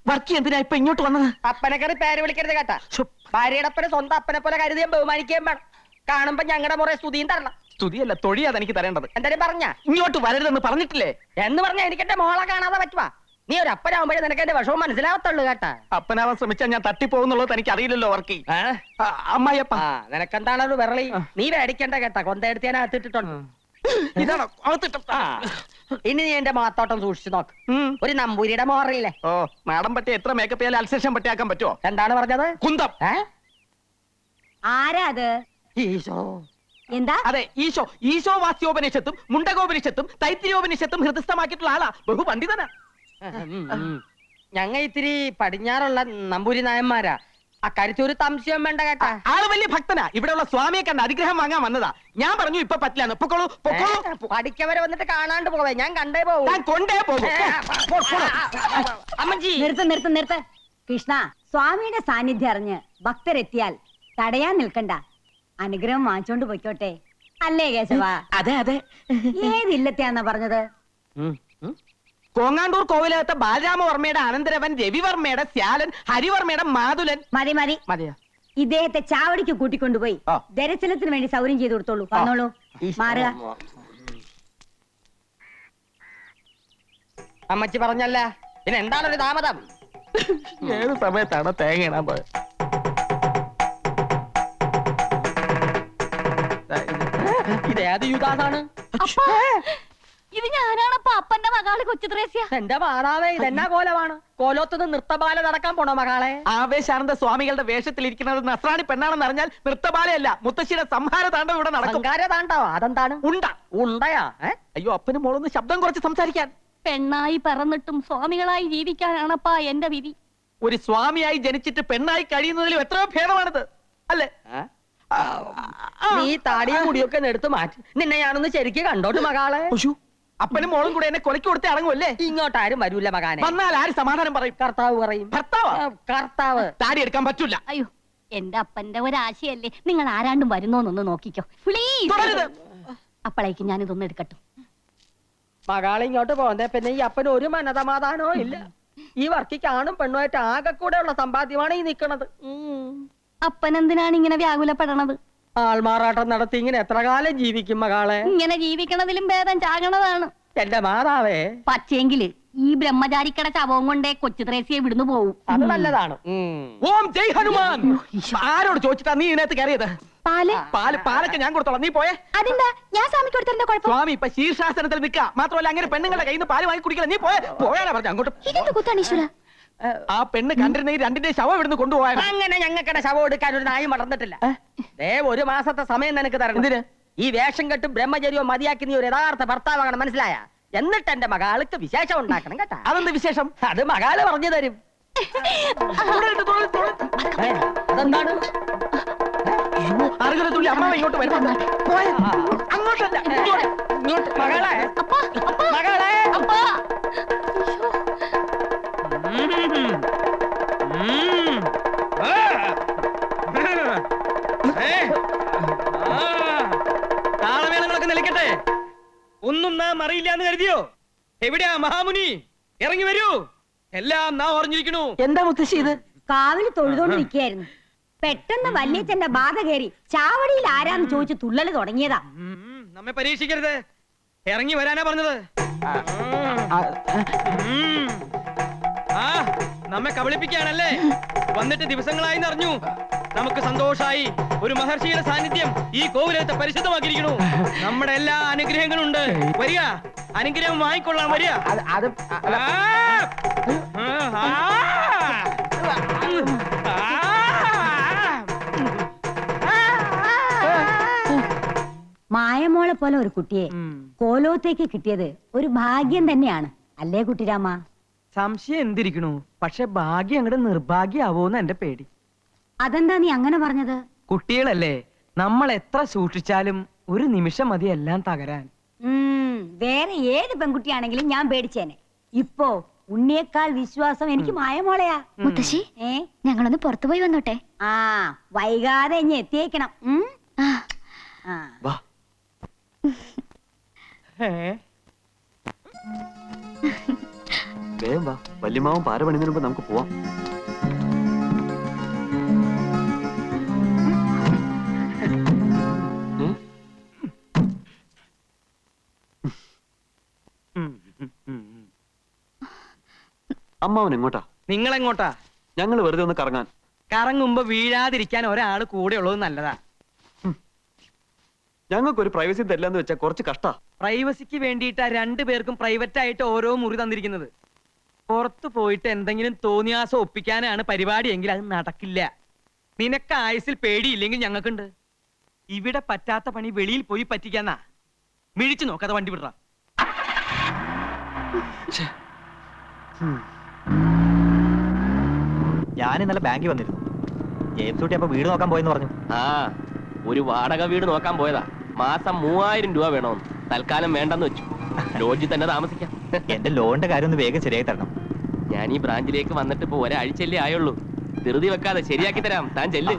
വർക്കി എന്തിനാ ഇപ്പൊ ഇങ്ങോട്ട് വന്നത്? അപ്പനെ കയറി പേര് വിളിക്കരുത് കേട്ടാ. ഭാര്യയുടെ അപ്പനെ സ്വന്തം അപ്പനെ പോലെ കരുതിയും ബഹുമാനിക്കുകയും വേണം. കാണുമ്പോ ഞങ്ങളുടെ മുറേ സ്തുതിയും തരണം. സ്തുതിയല്ല, തൊഴിയാ എനിക്ക് തരേണ്ടത്. എന്തായാലും പറഞ്ഞ ഇങ്ങോട്ട് വരരുതെന്ന് പറഞ്ഞിട്ടില്ലേ? എന്ന് പറഞ്ഞാ എനിക്ക് എന്റെ മോളെ കാണാതെ പറ്റുവാ. നീ ഒരു അപ്പനാവുമ്പോഴേ നിനക്ക് എന്റെ വിഷമം മനസ്സിലാവത്തുള്ളൂ കേട്ടാ. അപ്പനാവാൻ ശ്രമിച്ചാൽ ഞാൻ തട്ടിപ്പോകുന്നുള്ളത് എനിക്ക് അറിയില്ലല്ലോ വർക്കി. അമ്മായിയപ്പ നിനക്കെന്താണ് ഒരു വിരളി? നീ മേടിക്കണ്ട കേട്ടാ. കൊന്തയെടുത്ത് ഞാൻ അകത്തിട്ടിട്ടുണ്ട്. ഇതാണോ ഇനി നീ എന്റെ മാത്തോട്ടം സൂക്ഷിച്ചു നോക്ക്. ഒരു നമ്പൂരിയുടെ മോറില്ലേ? ഓ, മാഡം പറ്റി എത്ര മേക്കപ്പ് ചെയ്യാൻ അൽസേഷൻ പറ്റിയാക്കാൻ പറ്റുമോ? എന്താണ് പറഞ്ഞത്? കുന്തം. ആരാ അത്? ഈശോ. എന്താ? അതെ, ഈശോ. ഈശോ വാസ്യോപനിഷത്തും മുണ്ടകോപനിഷത്തും തൈത്തിരിയോപനിഷത്തും ഹൃദയസ്ഥമാക്കിയിട്ടുള്ള ആളാ. ബഹുപണ്ഡിതനാ. ഞങ്ങ ഇത്തിരി പടിഞ്ഞാറുള്ള നമ്പൂരി നായന്മാരാ. അക്കാര്യത്തിൽ ഒരു സംശയം വേണ്ട കേട്ടാ. ആള് വലിയ ഭക്തനാ. ഇവിടെയുള്ള സ്വാമിയെ കണ്ട് അനുഗ്രഹം വാങ്ങാൻ വന്നതാ. ഞാൻ പറഞ്ഞു ഇപ്പൊ പറ്റില്ലാന്ന്. പൊക്കോളൂ, പൊക്കോളൂ. പഠിക്കവരെ വന്നിട്ട് കാണാണ്ട് പോവേ. ഞാൻ കണ്ടേ പോവും. ഞാൻ കൊണ്ടേ പോകും. അമ്മജി നിർത്ത്. കൃഷ്ണ, സ്വാമിയുടെ സാന്നിധ്യം അറിഞ്ഞ് ഭക്തരെത്തിയാൽ തടയാൻ നിൽക്കണ്ട. അനുഗ്രഹം വാങ്ങിച്ചോണ്ട് പൊയ്ക്കോട്ടെ. അല്ലേ കേശവ? അതെ അതെ. ഏതില്ലത്തെയാന്നാ പറഞ്ഞത്? കോങ്ങാണ്ടൂർ കോവിലകത്തെ ബാലരാമവർമ്മയുടെ അനന്തരവൻ രവിവർമ്മയുടെ ശ്യാലൻ ഹരിവർമ്മയുടെ മാതുലൻ. മതി മതിയോ? ഇദ്ദേഹത്തെ ചാവടിക്ക് കൂട്ടിക്കൊണ്ടുപോയി ദർശനത്തിന് വേണ്ടി സൗകര്യം ചെയ്തു കൊടുത്തോളൂ. വന്നോളൂ, മാറുക. അമ്മച്ചി പറഞ്ഞല്ല, പിന്നെ എന്താണൊരു താമതം? ഏത് സമയത്താണ് തേങ്ങ ഇടാൻ പോയത്? ഇതേത് യുദാസാണ്? ഇത് ഞാനാണപ്പോ അപ്പന്റെ മകള് കൊച്ചു ത്രേസ്യ. എന്റെ മാതാവേ, ഇതെന്നാ കോലമാണ്? കോലോത്തുനിന്ന് നൃത്തബാല നടക്കാൻ പോണോ മകളെ? ആവേശാനന്ദ സ്വാമികളുടെ വേഷത്തിലിരിക്കുന്നത് നസ്രാണി പെണ്ണാണെന്ന് അറിഞ്ഞാൽ നൃത്തബാലയല്ല, മുത്തശ്ശിയുടെ സംഹാര താണ്ഡവം ഇവിടെ നടക്കും. താണ്ടാവോ? അതെന്താണ്? ഉണ്ടയാ? അയ്യോ, അപ്പനും മോളൊന്ന് ശബ്ദം കുറച്ച് സംസാരിക്കാൻ. പെണ്ണായി പറന്നിട്ടും സ്വാമികളായി ജീവിക്കാനാണപ്പാ എന്റെ വിധി. ഒരു സ്വാമിയായി ജനിച്ചിട്ട് പെണ്ണായി കഴിയുന്നതിലും എത്രയോ ഭേദമാണിത്, അല്ലേ? നീ താടിയും മുടിയൊക്കെ എടുത്ത് മാറ്റി. നിന്നെ ഞാനൊന്ന് ശരിക്ക് കണ്ടോട്ട് മകളെ. അപ്പനും മോളും കൂടെ എന്നെ കൊലക്ക് കൊടുത്തേ അടങ്ങുമല്ലേ? ഇങ്ങോട്ടാരും വരൂല മകാനെ. വന്നാൽ ആര് സമാധാനം പറയും? കർത്താവ് പറയും. കർത്താവ് താടി എടുക്കാൻ പറ്റൂല. അയ്യോ, എന്റെ അപ്പന്റെ ഒരാശയല്ലേ. നിങ്ങൾ ആരാണ്ടും വരുന്നോന്നൊന്ന് നോക്കിക്കോ പ്ലീസ്. അപ്പോഴേക്കും ഞാനിതൊന്നും എടുക്കട്ടെ. മകളെ ഇങ്ങോട്ട് പോകുന്നേ പിന്നെ ഈ അപ്പന് ഒരു മനസമാധാനവും ഇല്ല. ഈ വർക്കിക്കാണും പെണ്ണുമായിട്ട് ആകെ കൂടെ ഉള്ള സമ്പാദ്യമാണ് ഈ നിക്കണത്. അപ്പൻ എന്തിനാണ് ഇങ്ങനെ വ്യാകുലപ്പെടണത്? ആൾമാറാട്ടം നടത്തി ഇങ്ങനെ എത്ര കാലം ജീവിക്കും മകളെ? ഇങ്ങനെ ജീവിക്കണതിലും ഭേദം ചാകണതാണ്. എന്റെ മാതാവേ, പക്ഷേങ്കില് ഈ ബ്രഹ്മചാരിക്കട ശവവും കൊണ്ടേ കൊച്ചു ത്രേസ്യെ വിടുന്നു പോവും. അത് നല്ലതാണ്. ഓം ജയ് ഹനുമാൻ. ആരോട് ചോദിച്ചിട്ടാ നീ ഇതിനകത്ത് കയറിയത്? പാലൊക്കെ ഞാൻ കൊടുത്തോളാം, നീ പോയേ. അതെന്താ? ഞാൻ സ്വാമിക്ക് കൊടുത്തിരുന്ന കുഴപ്പം? സ്വാമി ഇപ്പൊ ശീർഷാസനത്തിൽ നിൽക്കുക. മാത്രമല്ല അങ്ങനെ പെണ്ണുങ്ങളുടെ കയ്യിൽ നിന്ന് പാല് വാങ്ങി കുടിക്കില്ല. നീ പോയാലാ പറഞ്ഞു അങ്ങോട്ട്. ആ പെണ്ണ് കണ്ടിരുന്ന ഈ രണ്ടിന്റെ ശവം ഇവിടുന്ന് കൊണ്ടുപോയാൽ അങ്ങനെ ഞങ്ങൾക്കിടെ ശവം എടുക്കാൻ ഒരു നായി മറന്നിട്ടില്ല. ഒരു മാസത്തെ സമയം നിനക്ക് തരണം. എന്തിന്? ഈ വേഷം കെട്ടും ബ്രഹ്മചര്യവും മതിയാക്കി നീ ഒരു യഥാർത്ഥ ഭർത്താവാകണം, മനസ്സിലായ? എന്നിട്ട് എന്റെ മകാൾക്ക് വിശേഷം ഉണ്ടാക്കണം കേട്ടാ. അതെന്ത് വിശേഷം? അത് മകാള് പറഞ്ഞു തരും. അതെന്താണ്? തുള്ളി അമ്മ ഇങ്ങോട്ട് വരുന്നുണ്ട്. അങ്ങോട്ടല്ല, ഇങ്ങോട്ട്. മകളെ, മകളെ, താളമേളങ്ങളൊക്കെ നിലയ്ക്കട്ടെ. ഒന്നും നാം അറിയില്ല എന്ന് കരുതിയോ? എവിടെയാ മഹാമുനി? ഇറങ്ങി വരൂ. എല്ലാം നാം അറിഞ്ഞിരിക്കണു. എന്താ മുത്തശ്ശി ഇത്? കാവില് തൊഴുതോണ്ടിരിക്കുകയായിരുന്നു. പെട്ടെന്ന് വല്യച്ഛന്റെ ബാധ കയറി ചാവടിയിൽ ആരാന്ന് ചോദിച്ചു തുള്ളല് തുടങ്ങിയതാ. നമ്മെ പരീക്ഷിക്കരുത്. ഇറങ്ങി വരാനാ പറഞ്ഞത്. നമ്മെ കബളിപ്പിക്കാണല്ലേ? വന്നിട്ട് ദിവസങ്ങളായി അറിഞ്ഞു. നമുക്ക് സന്തോഷായി. ഒരു മഹർഷിയുടെ സാന്നിധ്യം ഈ കോവിലത്തെ പരിശുദ്ധമാക്കിയിരിക്കണു. നമ്മുടെ എല്ലാ അനുഗ്രഹങ്ങളും ഉണ്ട്. വരിക, അനുഗ്രഹം വാങ്ങിക്കൊള്ളാൻ വരിക. മായമോളെ പോലെ ഒരു കുട്ടിയെ കോലോത്തേക്ക് കിട്ടിയത് ഒരു ഭാഗ്യം തന്നെയാണ്, അല്ലേ കുട്ടിരാമ? സംശയം എന്തിരിക്കണു? പക്ഷെ ഭാഗ്യം അങ്ങോട്ട് നിർഭാഗ്യാവോന്ന് എന്റെ പേടി. അതെന്താ നീ അങ്ങനെ പറഞ്ഞത്? കുട്ടികളല്ലേ, നമ്മൾ എത്ര സൂക്ഷിച്ചാലും ഒരു നിമിഷം മതി എല്ലാം തകരാൻ. വേറെ ഏത് പെൺകുട്ടിയാണെങ്കിലും ഞാൻ പേടിച്ചേനെ. ഇപ്പോ ഉണ്ണിയേക്കാൾ വിശ്വാസം എനിക്ക് മായമോളയാ. മുത്തശ്ശി, ഞങ്ങളൊന്ന് പുറത്തുപോയി വന്നോട്ടെ? വൈകാതെ ഇനി എത്തിയേക്കണം. വാ. വേഗം വാ, വല്യമാവും പാര പണിതിന് മുമ്പ് നമുക്ക് പോവാം. അമ്മാവൻ എങ്ങോട്ടാ? നിങ്ങൾ എങ്ങോട്ടാ? ഞങ്ങൾ വെറുതെ ഒന്ന് കറങ്ങാൻ. കറങ്ങുമ്പോ വീഴാതിരിക്കാൻ ഒരാൾ കൂടെ ഉള്ളത് നല്ലതാ. ഞങ്ങൾക്കൊരു പ്രൈവസി തരില്ലെന്ന് വെച്ചാൽ കുറച്ച് കഷ്ടാ. പ്രൈവസിക്ക് വേണ്ടിയിട്ടാ രണ്ടുപേർക്കും പ്രൈവറ്റ് ആയിട്ട് ഓരോ മുറി തന്നിരിക്കുന്നത്. പുറത്തു പോയിട്ട് എന്തെങ്കിലും തോന്നിയാസം ഒപ്പിക്കാനാണ് പരിപാടി എങ്കിൽ അത് നടക്കില്ല. നിനക്ക് ആയുസിൽ പേടിയില്ലെങ്കിൽ ഞങ്ങൾക്കുണ്ട്. ഇവിടെ പറ്റാത്ത പണി വെളിയിൽ പോയി പറ്റിക്കാന്നാ. മിഴിച്ചു നോക്കാതെ വണ്ടി വിടറ. ഞാൻ ഇന്നലെ ബാങ്കിൽ വന്നിരുന്നു. ജെയിംസ് കുട്ടി അപ്പൊ വീട് നോക്കാൻ പോയെന്ന് പറഞ്ഞു. ആ, ഒരു വാടക വീട് നോക്കാൻ പോയതാ. മാസം 3000 രൂപ വേണമെന്ന്. തൽക്കാലം വേണ്ടെന്ന് വെച്ചു. ലോഡ്ജിൽ തന്നെ താമസിക്കാം. എന്റെ ലോണിന്റെ കാര്യം ഒന്ന് വേഗം ശരിയായി തരണം. ഞാൻ ഈ ബ്രാഞ്ചിലേക്ക് വന്നിട്ട് ഇപ്പൊ ഒരാഴ്ചയല്ലേ ആയുള്ളൂ. ധൃതി വെക്കാതെ ശരിയാക്കി തരാം. താൻ ചെല്ല്.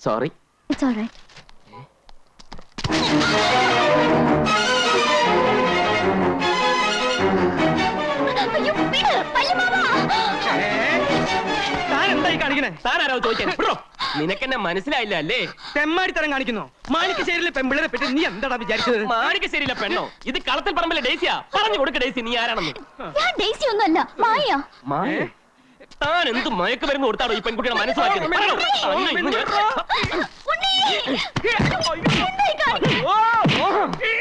സോറി. It's all right. അയ്യോ, വിട്, വല്യമാവാ. താൻ എന്തായി കാണിക്കണേ? താനാരോ ചോദിക്കാൻ? നിനക്കെന്നെ മനസ്സിലായില്ല അല്ലേ? തെമ്മാടിത്തരം കാണിക്കുന്നു. മാണിക്കശ്ശേരിയിലെ പെമ്പിള്ളരെ പറ്റി നീ എന്താടാ വിചാരിച്ചത്? മാണിക്കശ്ശേരിയിലെ പെണ്ണോ? ഇത് കളത്തിൽ പറമ്പിലെ ഡേസിയാ. പറഞ്ഞു കൊടുക്ക ഡേസി, നീ ആരാണെന്ന്. ഞാൻ ഡേസി ഒന്നുമല്ല, മായയാ. താൻ എന്ത് മയക്ക് മരുന്ന് കൊടുത്താടോ ഈ പെൺകുട്ടിയുടെ മനസ്സിലാക്കിയത്? ഉണ്ണി! എന്തായി കാണിക്കുന്നെ?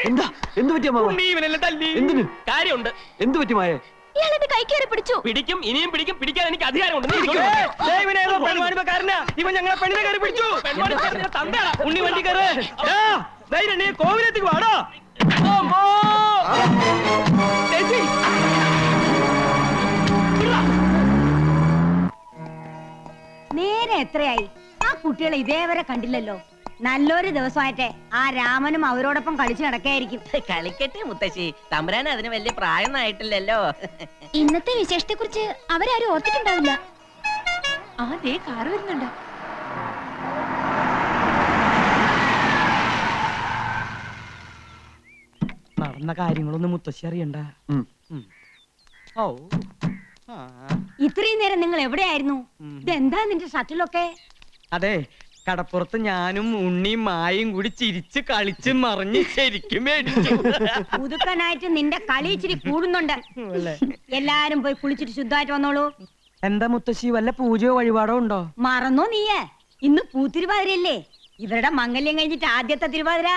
എന്താ? എന്ത് പറ്റി അമ്മാവ? നീ ഇവനെല്ലാം തല്ലി. എന്തിന്? കാര്യമുണ്ട്. എന്ത് പറ്റി മായേ? ഇയാളെന്റെ കൈ കയറി പിടിച്ചു. പിടിക്കും, ഇനിയും പിടിക്കും. പിടിക്കാൻ എനിക്ക് അധികാരമുണ്ട്. നീ ഇങ്ങോട്ട് ഏയ്, വാ. ഏയ്, ഇവനേതോ പെൺവാണിപ്പക്കാരനാ. ഇവൻ ഞങ്ങളെ പെണ്ണിനെ കയറി പിടിച്ചു. പെൺവാണിപ്പക്കാരന്റെ തന്തയാടാ. ഉണ്ണി വണ്ടി കയറ്. ദാ, ധൈര്യം നീ കോവിലത്തേക്ക് വാടാ. അമ്മോ! ചേച്ചി. നേരെ എത്രയായി? ആ കുട്ടികളെ ഇതേവരെ കണ്ടില്ലല്ലോ. നല്ലൊരു ദിവസമായിട്ടെ ആ രാമനും അവരോടൊപ്പം കളിച്ചു നടക്കായിരിക്കും. കളിക്കട്ടെ മുത്തശ്ശി, തമ്പുരാൻ അതിന് വലിയ പ്രായമൊന്നും ആയിട്ടില്ലല്ലോ. ഇന്നത്തെ വിശേഷത്തെ കുറിച്ച് അവരാരും ഓർത്തിട്ടുണ്ടാവില്ല. ആ ദേ കാറ് വരുന്നുണ്ട്. നടന്ന കാര്യങ്ങളൊന്നും മുത്തശ്ശി അറിയണ്ട. ഓ, ആ. ഇത്രയും നേരം നിങ്ങൾ എവിടെയായിരുന്നു? ഇതെന്താ നിന്റെ ഷട്ടിലൊക്കെ? അതെ, കടപ്പുറത്ത് ഞാനും ഉണ്ണിയും മായും കൂടി ചിരിച്ച് കളിച്ച് മറിഞ്ഞ് ശരിക്കും മേടിച്ചു. പുതുക്കനായിട്ട് നിന്റെ കളി ഇച്ചിരി കൂടുന്നുണ്ട്. എല്ലാരും പോയി കുളിച്ചിട്ട് ശുദ്ധമായിട്ട് വന്നോളൂ. എന്താ മുത്തശ്ശി, വല്ല പൂജയോ വഴിപാടോ ഉണ്ടോ? മറന്നോ നീയേ? ഇന്ന് പൂത്തിരുവാതിരയല്ലേ? ഇവരുടെ മംഗല്യം കഴിഞ്ഞിട്ട് ആദ്യത്തെ തിരുവാതിര.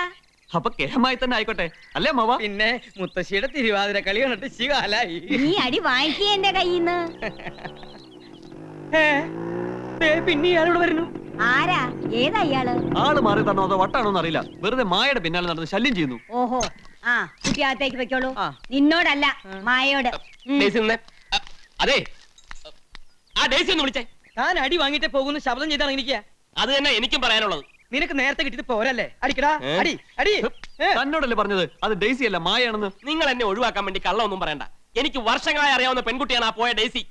അപ്പൊ കേമായി തന്നെ ആയിക്കോട്ടെ അല്ലേ അമ്മാവ? പിന്നെ മുത്തശ്ശിയുടെ തിരുവാതിര കളി കണ്ടിട്ട് ശികാലായി. നീ അടി വാങ്ങിക്കേ എന്റെ കയ്യിന്ന്. പിന്നെ ഇയാളിവിടെ വരുന്നു. ആരാ? ഏതാ ഇയാള്? ആള് മാറി തന്നോ അതോ വട്ടാണോന്ന് അറിയില്ല. വെറുതെ മായയുടെ പിന്നാലെ നടന്ന് ശല്യം ചെയ്യുന്നു. ഓഹോ, ആ കുട്ടി അകത്തേക്ക് വെക്കോളൂ. ആ. നിന്നോടല്ല, മായയോട്. ഡേസി നിന്നെ. അതെ, ആ ഡേസി ഒന്ന് വിളിച്ചേ. താൻ അടി വാങ്ങിട്ടേ പോകുന്ന ശബ്ദം ചെയ്താണ് എനിക്ക്. അത് തന്നെ എനിക്കും പറയാനുള്ളത്. നിനക്ക് നേരത്തെ കിട്ടിയത് പോരല്ലേ? അടിക്കടാ, അടി അടി. തന്നോടല്ലേ പറഞ്ഞത് അത് ഡേസി അല്ല മായാണെന്ന്? നിങ്ങൾ എന്നെ ഒഴിവാക്കാൻ വേണ്ടി കള്ളമൊന്നും പറയണ്ട. എനിക്ക് വർഷങ്ങളായി അറിയാവുന്ന പെൺകുട്ടിയാണ് ആ പോയ ഡേസി.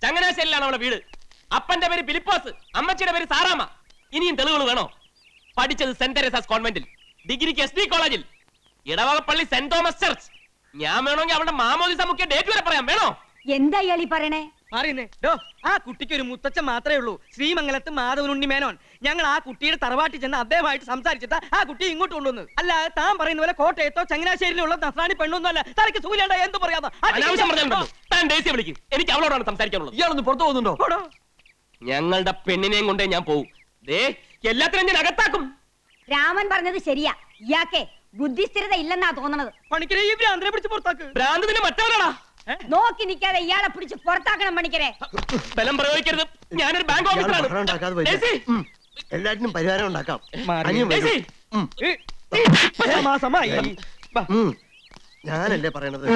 ചങ്ങനാശ്ശേരിയിലാണ് അവളുടെ വീട്. അപ്പന്റെ പേര് ഫിലിപ്പോസ്, അമ്മച്ചിയുടെ പേര് സാറാമ്മ. ഇനിയും തെളിവുകൾ വേണോ? പഠിച്ചത് സെന്റ് തെരേസാസ് കോൺവെന്റിൽ, ഡിഗ്രിക്ക് SD കോളേജിൽ, ഇടവകപ്പള്ളി സെന്റ് തോമസ് ചർച്ച്. ഞാൻ വേണമെങ്കിൽ അവളുടെ മാമോദിസ മുഖ്യ ഡേറ്റ് വരെ പറയാം. വേണോ? എന്താ ഇയാൾ ഈ പറയണേ? മാറിയുന്നേ. ആ കുട്ടിക്ക് ഒരു മുത്തച്ഛൻ മാത്രമേ ഉള്ളൂ, ശ്രീമംഗലത്ത് മാധവനുണ്ണി മേനോൻ. ഞങ്ങൾ ആ കുട്ടിയുടെ തറവാട്ടിൽ ചെന്ന് അദ്ദേഹമായിട്ട് സംസാരിച്ചിട്ട് ആ കുട്ടിയെ ഇങ്ങോട്ട് കൊണ്ടുവന്നത്. അല്ല, താൻ പറയുന്ന പോലെ കോട്ടയത്തോ ചങ്ങനാശ്ശേരിയിലുള്ള നസ്രാണി പെണ്ണൊന്നും അല്ല. തലക്ക് സൂര്യാണ്ട എന്ത് പറയാതെ അനാവശ്യം പറഞ്ഞാൽ താൻ ഡേസിയെ വിളിക്കും. എനിക്ക് അവളോടാണ് സംസാരിക്കാനുള്ളത്. ഇയാളൊന്ന് പുറത്തു പോകുന്നുണ്ടോ? ഞങ്ങളുടെ പെണ്ണിനെയും കൊണ്ടേ ഞാൻ പോവും. ദേ, എല്ലാത്തിനും ഞാൻ അകത്താക്കും. രാമൻ പറഞ്ഞത് ശരിയാ. ഇയാക്കെ ബുദ്ധിസ്ഥിരത ഇല്ലെന്നാ തോന്നണത്. പണിക്കരെ ഈ ഭ്രാന്തനെ പിടിച്ച് പുറത്താക്ക്. ഭ്രാന്തതിന് മറ്റവരാടാ. നോക്കി നിൽക്കാതെ ഇയാളെ പിടിച്ച് പുറത്താക്കണം പണിക്കരെ. ബലം പ്രയോഗിക്കരുത്. ഞാനൊരു ബാങ്ക് ഓഫീസറാണ്. ഡേസി, എല്ലാറ്റിനും പരിഹാരം ഉണ്ടാക്കാം. ഡേസി, മാസമായി. ഞാനല്ലേ പറയണത്.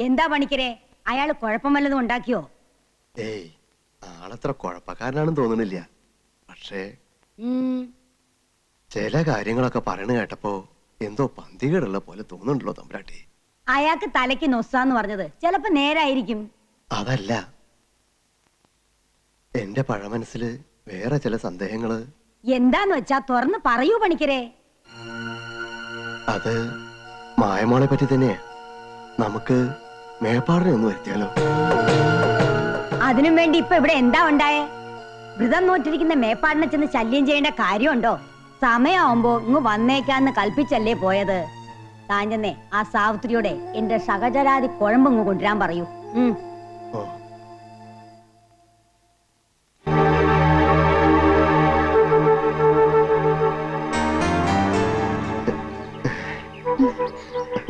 എന്താ പണിക്കരെ, അയാള് കുഴപ്പം വല്ലതും ഉണ്ടാക്കിയോ? ഏയ് ആളത്ര കുഴപ്പക്കാരനാണെന്ന് തോന്നുന്നില്ല. പക്ഷേ ചില കാര്യങ്ങളൊക്കെ പറയണ കേട്ടപ്പോ എന്തോ പന്തികേടുള്ള പോലെ തോന്നുന്നുണ്ടല്ലോ തമ്പുരാട്ടി. അയാൾക്ക് തലയ്ക്ക് നൊസ്സാന്ന് പറഞ്ഞത് ചിലപ്പോ നേരായിരിക്കും. അതല്ല, എന്റെ പഴമനസ്സില് വേറെ ചില സന്ദേഹങ്ങള്. എന്താന്ന് വെച്ചാ തുറന്ന് പറയൂ പണിക്കരെ. അത് മായമോളെ പറ്റി തന്നെയാ. നമുക്ക് മേപ്പാടിനെ ഒന്ന് വരുത്തിയാലോ? അതിനും വേണ്ടി ഇപ്പൊ ഇവിടെ എന്താ ഉണ്ടായേ? വ്രതം നോറ്റിരിക്കുന്ന മേപ്പാടിനെ ചെന്ന് ശല്യം ചെയ്യേണ്ട കാര്യമുണ്ടോ? സമയമാവുമ്പോ ഇങ്ങ് വന്നേക്കാന്ന് കൽപ്പിച്ചല്ലേ പോയത്. താൻ ചെന്നേ ആ സാവിത്രിയോടെ എന്റെ സഹചരാതി കുഴമ്പങ്ങ് കൊണ്ടുവരാൻ പറയൂ. ഓ,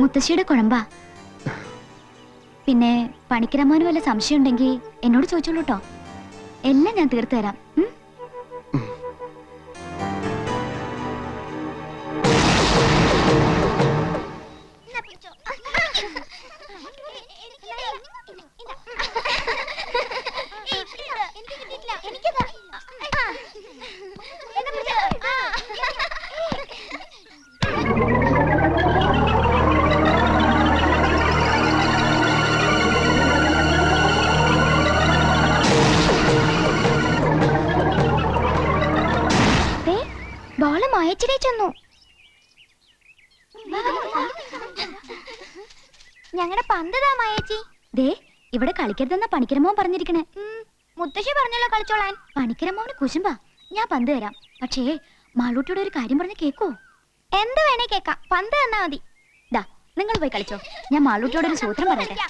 മുത്തശ്ശിയുടെ കുഴമ്പാ. പിന്നെ പണിക്കരമ്മാന് വല്ല സംശയം ഉണ്ടെങ്കിൽ എന്നോട് ചോദിച്ചോളൂ കേട്ടോ. എല്ലാം ഞാൻ തീർത്തു തരാം. ബോള് മായച്ചിടേ ചെന്നു. ഞങ്ങളുടെ പന്തതാ മായേച്ചി. ദേ ഇവിടെ കളിക്കരുതെന്ന പണിക്കരമോൻ പറഞ്ഞിരിക്കണേ. മുത്തശ്ശി പറഞ്ഞല്ലോ കളിച്ചോളാൻ. പണിക്കരമോന് കുശുമ്പാ. ഞാൻ പന്ത് തരാം. പക്ഷേ മാളൂട്ടിയുടെ ഒരു കാര്യം പറഞ്ഞ് കേക്കോ? എന്ത് വേണേ കേക്കാം. പന്ത് തന്നാ മതി. ദാ നിങ്ങൾ പോയി കളിച്ചോ. ഞാൻ മാളൂട്ടിയോട് ഒരു സൂത്രം പറയട്ടെ.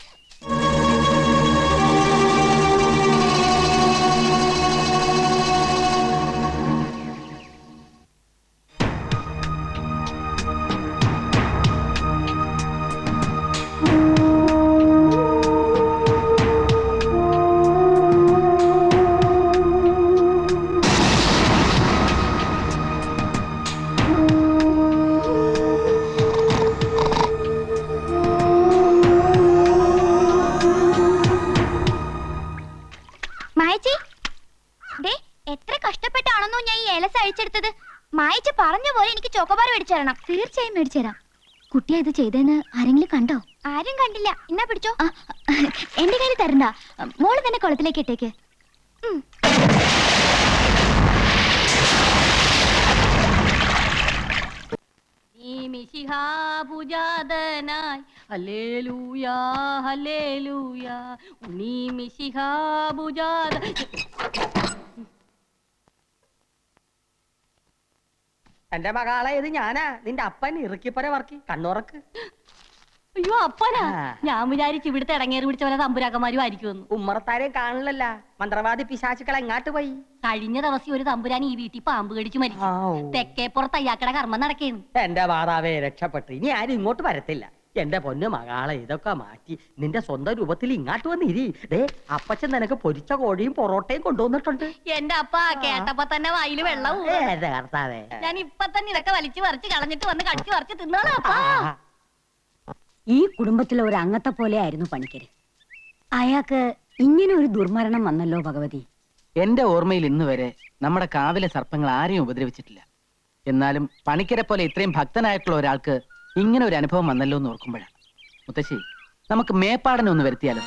എത്ര കഷ്ടപ്പെട്ടാണെന്നോ ഞാൻ ഈ ഏലസ് അഴിച്ചെടുത്തത്. മായച്ച് പറഞ്ഞ പോലെ എനിക്ക് ചോക്കോബാർ മേടിച്ചു തരണം. തീർച്ചയായും മേടിച്ചു തരാം. കുട്ടിയെ ഇത് ചെയ്തേന്ന് ആരെങ്കിലും കണ്ടോ? ആരും കണ്ടില്ല. എന്നാ പിടിച്ചോ. എന്റെ കയ്യിൽ തരണ്ട. മോള് തന്നെ കുളത്തിലേക്ക് ഇട്ടേക്ക്. എന്റെ മകളെ ഇത് ഞാനാ, നിന്റെ അപ്പൻ ഇറുക്കിപ്പറ വർക്കി. കണ്ണുറക്ക്. അയ്യോ അപ്പനാ, ഞാൻ വിചാരിച്ചു ഇവിടുത്തെ ഇടങ്ങേറി പിടിച്ച പോലെ തമ്പുരാക്കന്മാരും ആയിരിക്കുമെന്ന്. ഉമ്മറത്താരെയും കാണില്ലല്ല. മന്ത്രവാദി പിശാചുക്കൾ എങ്ങാട്ട് പോയി? കഴിഞ്ഞ ദിവസം ഒരു തമ്പുരാൻ ഈ വീട്ടിൽ പാമ്പ് കടിച്ചു മരിച്ചു. തെക്കേപ്പുറത്ത് അയ്യാക്കടെ കർമ്മം നടക്കേന്നു. എന്റെ മാതാവേ രക്ഷപ്പെട്ടു. ഇനി ആരും ഇങ്ങോട്ട് വരത്തില്ല. എന്റെ പൊന്നു മകളെ ഇതൊക്കെ മാറ്റി നിന്റെ സ്വന്തം രൂപത്തിൽ ഇങ്ങാട്ട് വന്നിരി. ദേ അപ്പച്ചൻ നിനക്ക് പൊരിച്ച കോഴിയും പൊറോട്ടയും കൊണ്ടുവന്നിട്ടുണ്ട്. എന്റെ അപ്പ കേട്ടപ്പോ തന്നെ വായില് വെള്ളം. കർത്താവേ, ഞാൻ ഇപ്പൊ തന്നെ ഇതൊക്കെ വലിച്ചു പറിച്ച് കളഞ്ഞിട്ട് വന്ന് കടിച്ചു പറിച്ച് തിന്നോളാം അപ്പാ. ഈ കുടുംബത്തിലെ ഒരു അംഗത്തെ പോലെ ആയിരുന്നു പണിക്കര്. അയാൾക്ക് ഇങ്ങനെ ഒരു ദുർമരണം വന്നല്ലോ ഭഗവതി. എന്റെ ഓർമ്മയിൽ ഇന്ന് വരെ നമ്മുടെ കാവിലെ സർപ്പങ്ങൾ ആരെയും ഉപദ്രവിച്ചിട്ടില്ല. എന്നാലും പണിക്കരെ പോലെ ഇത്രയും ഭക്തനായിട്ടുള്ള ഒരാൾക്ക് ഇങ്ങനെ ഒരു അനുഭവം വന്നല്ലോ എന്ന് ഓർക്കുമ്പോഴാണ്. മുത്തശ്ശി, നമുക്ക് മേപ്പാടനെ ഒന്ന് വരുത്തിയാലോ?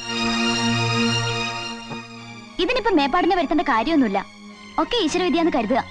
ഇതിനിപ്പോ മേപ്പാടിനെ വരുത്തേണ്ട കാര്യമൊന്നുമില്ല. ഒക്കെ ഈശ്വരവിദ്യാന്ന് കരുതുക.